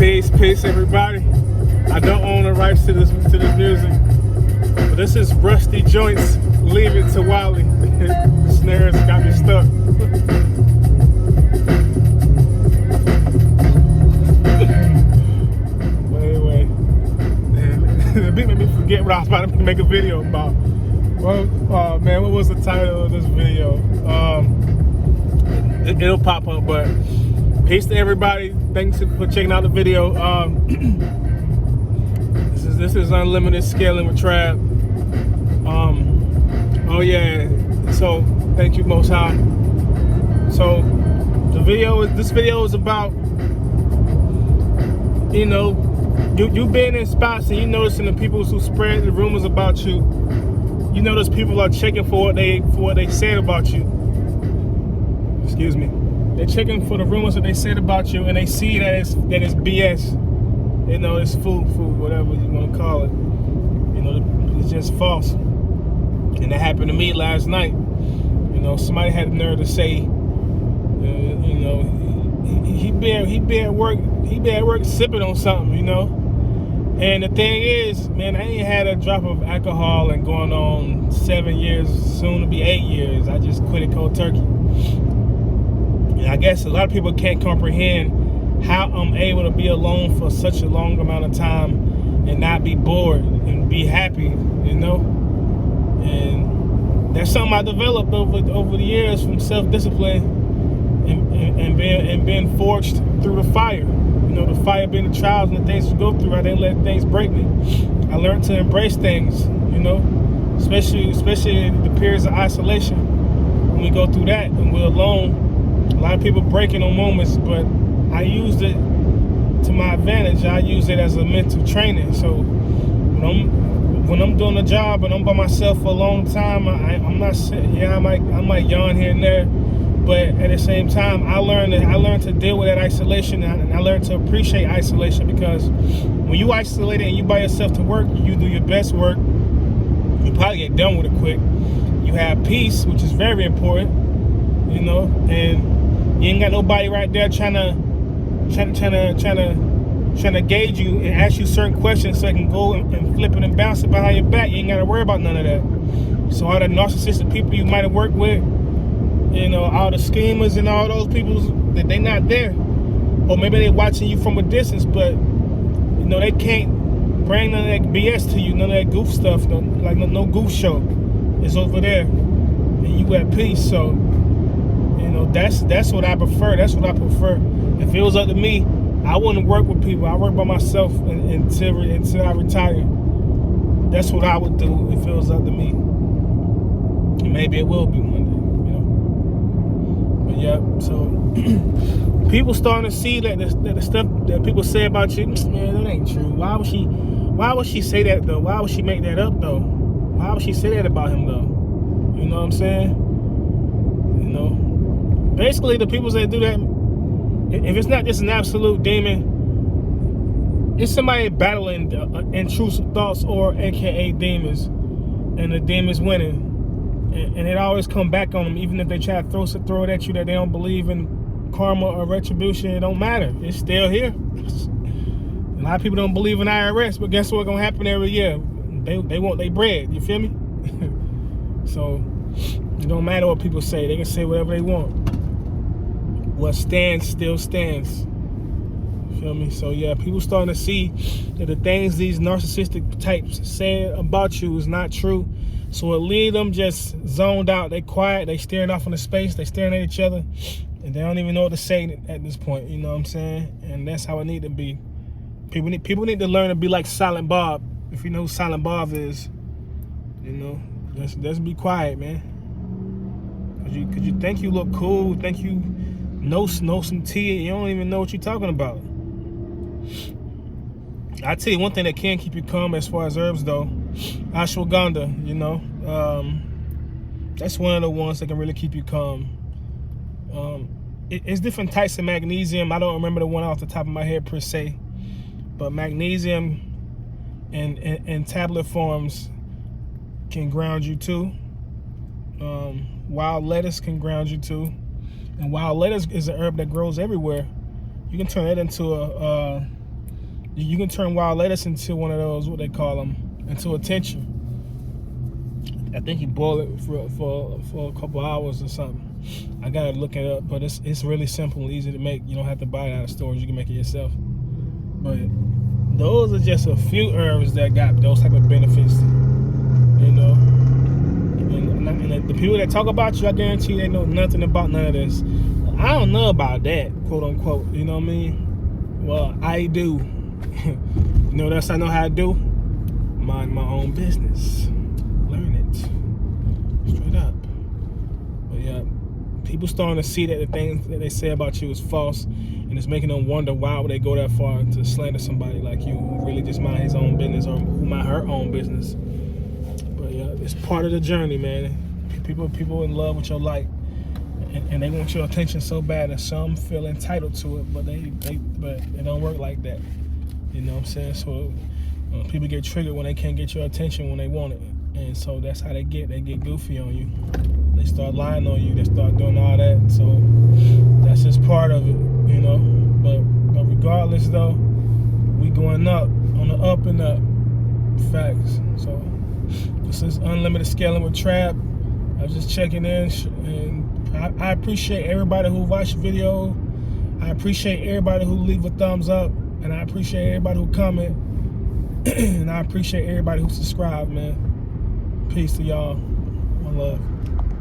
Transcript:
Peace, everybody. I don't own the rights to this music, but this is Rusty Joints. Leave It to Wiley. The snares got me stuck. But anyway, the beat made me forget what I was about to make a video about. Well, man, what was the title of this video? It'll pop up, but peace to everybody. Thanks for checking out the video. This is Unlimited Scaling with Trab. Oh yeah. So thank you, Most High. So this video is about, you being in spots and you noticing the people who spread the rumors about you. You notice people are checking for what they said about you. Excuse me. They're checking for the rumors that they said about you, and they see that it's BS. It's food, whatever you want to call it. It's just false. And that happened to me last night. Somebody had the nerve to say, he be at work sipping on something, And the thing is, man, I ain't had a drop of alcohol and going on 7 years, soon to be 8 years. I just quit it cold turkey. And I guess a lot of people can't comprehend how I'm able to be alone for such a long amount of time and not be bored and be happy, And that's something I developed over the years from self-discipline and being forged through the fire. The fire being the trials and the things you go through. I didn't let things break me. I learned to embrace things, especially in the periods of isolation. When we go through that and we're alone, a lot of people breaking on moments, but I used it to my advantage. I use it as a mental training. So when I'm doing a job and I'm by myself for a long time, I'm not sitting. Yeah, I might yawn here and there, but at the same time, I learned to deal with that isolation, and I learned to appreciate isolation, because when you isolate and you by yourself to work, you do your best work. You probably get done with it quick. You have peace, which is very important, and you ain't got nobody right there trying to gauge you and ask you certain questions so they can go and flip it and bounce it behind your back. You ain't got to worry about none of that. So all the narcissistic people you might have worked with, all the schemers and all those people, that they not there. Or maybe they watching you from a distance, but, they can't bring none of that BS to you, none of that goof stuff, no goof show. It's over there, and you at peace. So, that's what I prefer. That's what I prefer. If it was up to me, I wouldn't work with people. I work by myself until I retire. That's what I would do if it was up to me. And maybe it will be one day, But yeah, so people starting to see that the stuff that people say about you, man, that ain't true. Why would she say that though? Why would she make that up though? Why would she say that about him though? You know what I'm saying? Basically, the people that do that, if it's not just an absolute demon, it's somebody battling intrusive thoughts, or AKA demons, and the demons winning, and it always come back on them. Even if they try to throw it at you that they don't believe in karma or retribution, it don't matter. It's still here. A lot of people don't believe in IRS, but guess what's gonna happen every year? They want their bread. You feel me? So it don't matter what people say. They can say whatever they want. What stands still stands. You feel me? So yeah, people starting to see that the things these narcissistic types say about you is not true. So it leave them just zoned out. They quiet. They staring off into space. They staring at each other, and they don't even know what to say at this point. You know what I'm saying? And that's how it need to be. People need to learn to be like Silent Bob. If you know who Silent Bob is, let's be quiet, man. Cause you think you look cool, think you know some tea, and you don't even know what you're talking about. I tell you one thing that can keep you calm as far as herbs though, ashwagandha. That's one of the ones that can really keep you calm. It's different types of magnesium. I don't remember the one off the top of my head per se, but magnesium in tablet forms can ground you too. Wild lettuce can ground you too. And wild lettuce is an herb that grows everywhere. You can turn that into You can turn wild lettuce into one of those, what they call them, into attention. I think you boil it for a couple hours or something. I gotta look it up, but it's really simple and easy to make. You don't have to buy it out of stores. You can make it yourself. But those are just a few herbs that got those type of benefits, you know. And the people that talk about you, I guarantee you they know nothing about none of this. I don't know about that, quote unquote. You know what I mean? Well, I do. You know what else I know how to do? Mind my own business. Learn it. Straight up. But yeah, people starting to see that the things that they say about you is false, and it's making them wonder why would they go that far to slander somebody like you who really just mind his own business or who mind her own business. But yeah, it's part of the journey, man. People in love with your light, and they want your attention so bad, and some feel entitled to it, but it don't work like that. You know what I'm saying? So people get triggered when they can't get your attention when they want it, and so that's how they get goofy on you. They start lying on you. They start doing all that. So that's just part of it, you know. But regardless, though, we going up on the up and up. Facts. So this is Unlimited Scaling with Trap. I was just checking in, and I appreciate everybody who watched the video. I appreciate everybody who leave a thumbs up, and I appreciate everybody who comment, and I appreciate everybody who subscribe, man. Peace to y'all. One love.